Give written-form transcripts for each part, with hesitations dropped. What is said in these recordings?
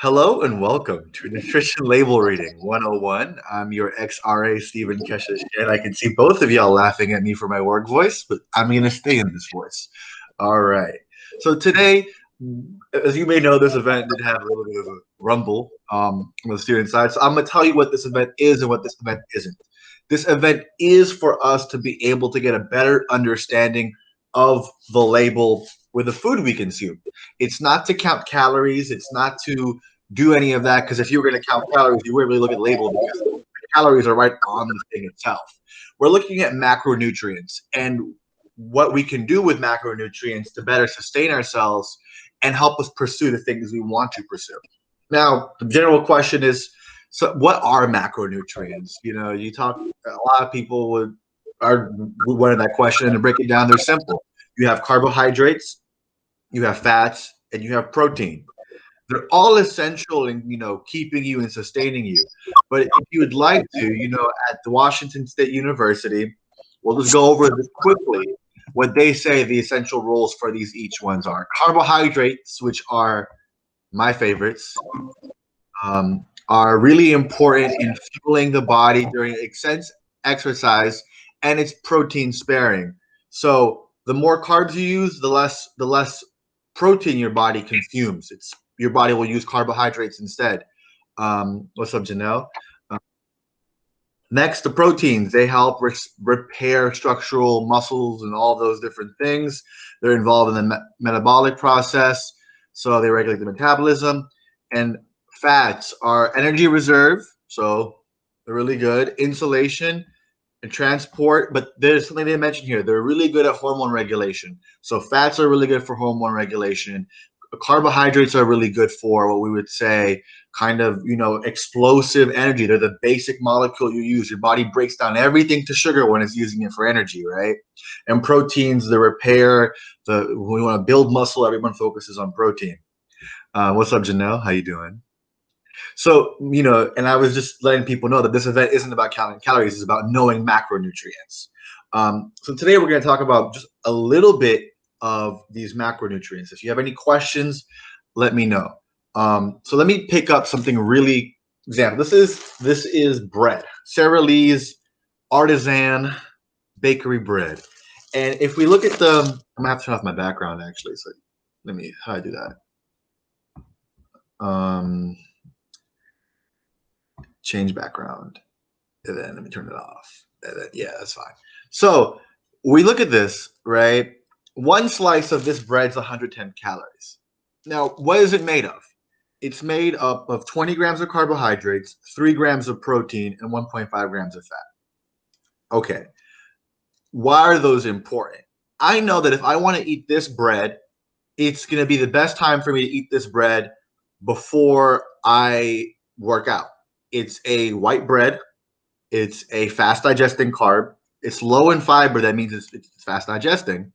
Hello and welcome to Nutrition Label Reading 101. I'm your ex-RA, Stephen Keshish, and I can see both of y'all laughing at me for my work voice, but I'm going to stay in this voice. All right. So today, as you may know, this event did have a little bit of a rumble on the student side. So I'm going to tell you what this event is and what this event isn't. This event is for us to be able to get a better understanding of the label with the food we consume. It's not to count calories. It's not to do any of that, because if you were going to count calories, you wouldn't really look at the label because the calories are right on the thing itself. We're looking at macronutrients and what we can do with macronutrients to better sustain ourselves and help us pursue the things we want to pursue. Now, the general question is, so what are macronutrients? You know, you talk, a lot of people would wanted that question, and to break it down, they're simple. You have carbohydrates, you have fats, and you have protein. They're all essential in, keeping you and sustaining you. But if you would like to, at the Washington State University, we'll just go over this quickly. What they say the essential roles for these each ones are: carbohydrates, which are my favorites, are really important in fueling the body during extensive exercise, and it's protein sparing. So the more carbs you use, the less protein your body consumes. Your body will use carbohydrates instead. What's up, Janelle? Uh, Next, the proteins. They help repair structural muscles and all those different things. They're involved in the metabolic process, so they regulate the metabolism. And fats are energy reserve, so they're really good. Insulation and transport, but there's something they mentioned here. They're really good at hormone regulation. So fats are really good for hormone regulation. Carbohydrates are really good for what we would say kind of, explosive energy. They're the basic molecule you use. Your body breaks down everything to sugar when it's using it for energy, right? And proteins, the repair, when we want to build muscle, everyone focuses on protein. What's up, Janelle? How you doing? So, and I was just letting people know that this event isn't about counting calories, it's about knowing macronutrients. So today we're going to talk about just a little bit of these macronutrients. If you have any questions, let me know. So let me pick up something really example. This is bread, Sara Lee's artisan bakery bread. And if we look at I'm gonna have to turn off my background actually. So how do I do that? Change background, and then let me turn it off. And then, yeah, that's fine. So we look at this, right? One slice of this bread's 110 calories. Now, what is it made of? It's made up of 20 grams of carbohydrates, 3 grams of protein, and 1.5 grams of fat. Okay. Why are those important? I know that if I want to eat this bread, it's going to be the best time for me to eat this bread before I work out. It's a white bread. It's a fast digesting carb. It's low in fiber. That means it's fast digesting.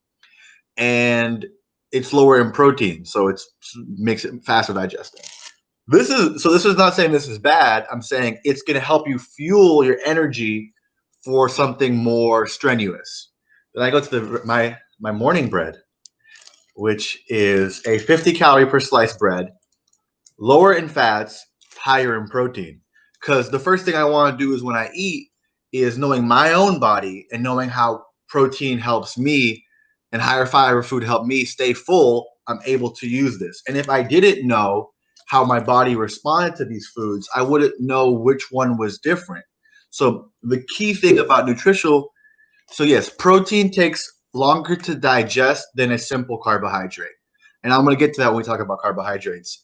And it's lower in protein. So it makes it faster digesting. This is not saying this is bad. I'm saying it's going to help you fuel your energy for something more strenuous. Then I go to my morning bread, which is a 50 calorie per slice bread, lower in fats, higher in protein. Because the first thing I want to do is when I eat is knowing my own body and knowing how protein helps me and higher fiber food help me stay full. I'm able to use this. And if I didn't know how my body responded to these foods, I wouldn't know which one was different. So the key thing about nutritional, so yes, protein takes longer to digest than a simple carbohydrate. And I'm going to get to that when we talk about carbohydrates.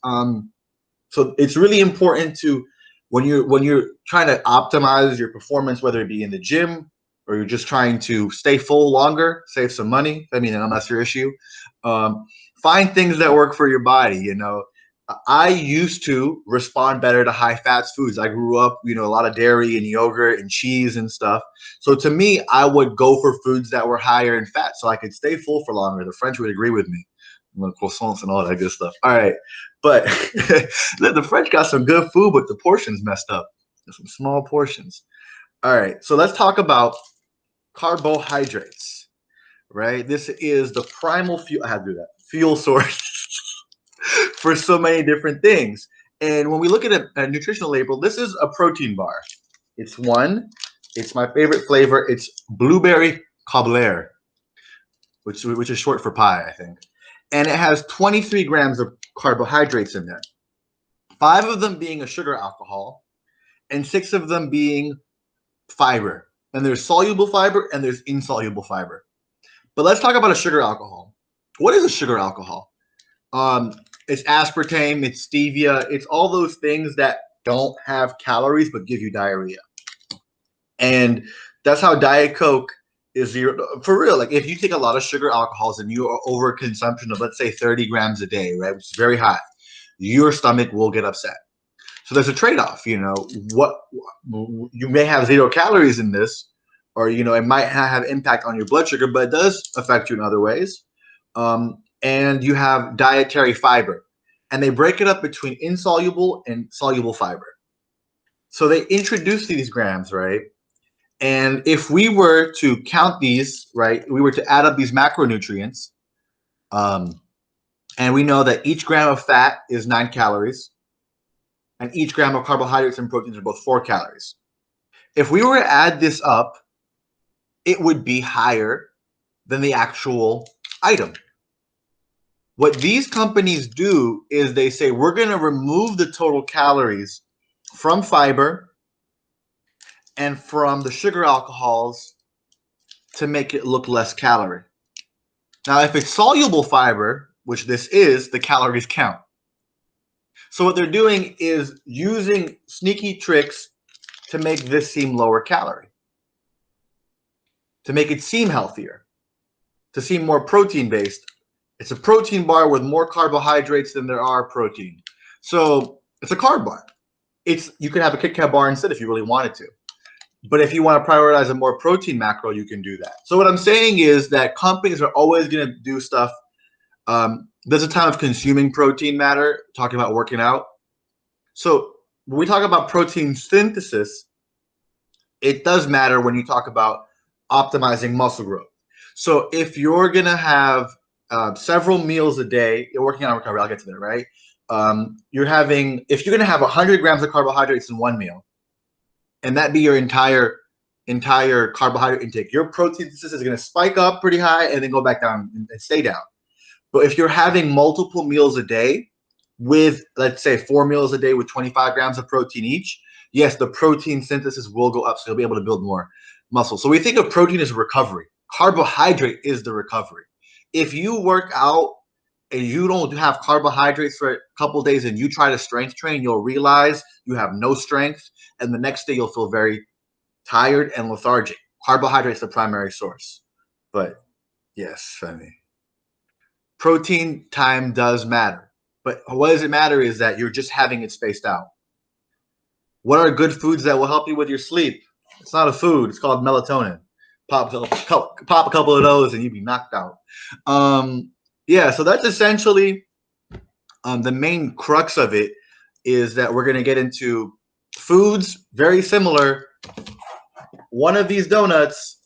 So it's really important to when you're trying to optimize your performance, whether it be in the gym or you're just trying to stay full longer, save some money. I mean, unless your issue, find things that work for your body. I used to respond better to high fats foods. I grew up, a lot of dairy and yogurt and cheese and stuff. So to me, I would go for foods that were higher in fat so I could stay full for longer. The French would agree with me. Croissants and all that good stuff. All right. But the French got some good food, but the portions messed up. There's some small portions. All right. So let's talk about carbohydrates, right? This is the primal fuel. I had to do that. Fuel source for so many different things. And when we look at a nutritional label, this is a protein bar. It's my favorite flavor. It's blueberry cobbler, which is short for pie, I think. And it has 23 grams of carbohydrates in there. 5 of them being a sugar alcohol, and 6 of them being fiber. And there's soluble fiber and there's insoluble fiber. But let's talk about a sugar alcohol. What is a sugar alcohol? It's aspartame, it's stevia, it's all those things that don't have calories but give you diarrhea. And that's how Diet Coke is for real. Like if you take a lot of sugar alcohols and you are over consumption of, let's say, 30 grams a day, right, which is very high, your stomach will get upset. So there's a trade-off. What you may have 0 calories in this, or it might have impact on your blood sugar, but it does affect you in other ways. And you have dietary fiber, and they break it up between insoluble and soluble fiber. So they introduce these grams, right? And if we were to count these, right, we were to add up these macronutrients, and we know that each gram of fat is 9 calories, and each gram of carbohydrates and proteins are both 4 calories. If we were to add this up, it would be higher than the actual item. What these companies do is they say, we're going to remove the total calories from fiber and from the sugar alcohols to make it look less calorie. Now, if it's soluble fiber, which this is, the calories count. So what they're doing is using sneaky tricks to make this seem lower calorie, to make it seem healthier, to seem more protein-based. It's a protein bar with more carbohydrates than there are protein. So it's a carb bar. You could have a Kit Kat bar instead if you really wanted to. But if you want to prioritize a more protein macro, you can do that. So what I'm saying is that companies are always going to do stuff. There's a time of consuming protein matter, talking about working out. So when we talk about protein synthesis, it does matter when you talk about optimizing muscle growth. So if you're going to have several meals a day, you're working on recovery, I'll get to that, right? If you're going to have 100 grams of carbohydrates in one meal, and that be your entire carbohydrate intake, your protein synthesis is going to spike up pretty high and then go back down and stay down. But if you're having multiple meals a day with, let's say, 4 meals a day with 25 grams of protein each, yes, the protein synthesis will go up, so you'll be able to build more muscle. So we think of protein as recovery. Carbohydrate is the recovery. If you work out and you don't have carbohydrates for a couple of days and you try to strength train, you'll realize you have no strength, and the next day you'll feel very tired and lethargic. Carbohydrate is the primary source. But yes, Femi, protein time does matter. But what does it matter is that you're just having it spaced out. What are good foods that will help you with your sleep? It's not a food. It's called melatonin. Pop a couple of those and you'd be knocked out. Yeah, so that's essentially the main crux of it, is that we're going to get into foods very similar. One of these donuts,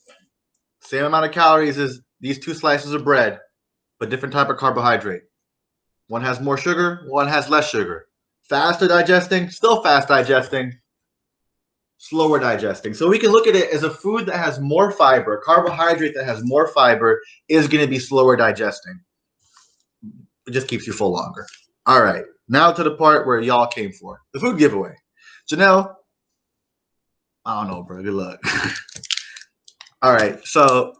same amount of calories as these 2 slices of bread, but different type of carbohydrate. One has more sugar, one has less sugar. Faster digesting, still fast digesting, slower digesting. So we can look at it as a food that has more fiber. Carbohydrate that has more fiber is going to be slower digesting. It just keeps you full longer. All right, now to the part where y'all came for, the food giveaway. Janelle, I don't know, bro. Good luck. All right, so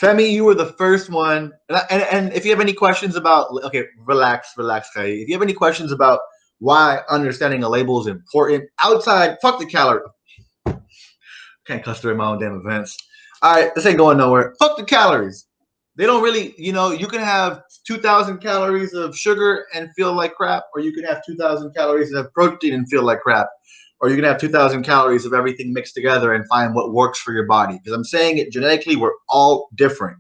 Femi, you were the first one. And if you have any questions about, okay, relax, Kay. If you have any questions about why understanding a label is important outside, fuck the calorie. Can't cuss during my own damn events. All right, this ain't going nowhere. Fuck the calories. They don't really, you can have 2,000 calories of sugar and feel like crap, or you can have 2,000 calories of protein and feel like crap, or you can have 2,000 calories of everything mixed together and find what works for your body. Because I'm saying it genetically, we're all different.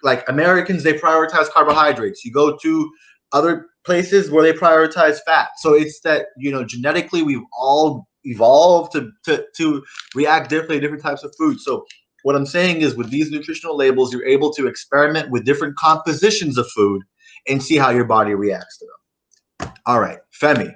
Like Americans, they prioritize carbohydrates. You go to other places where they prioritize fat. So it's that, genetically we've all evolved to react differently to different types of food. So what I'm saying is, with these nutritional labels, you're able to experiment with different compositions of food and see how your body reacts to them. All right, Femi.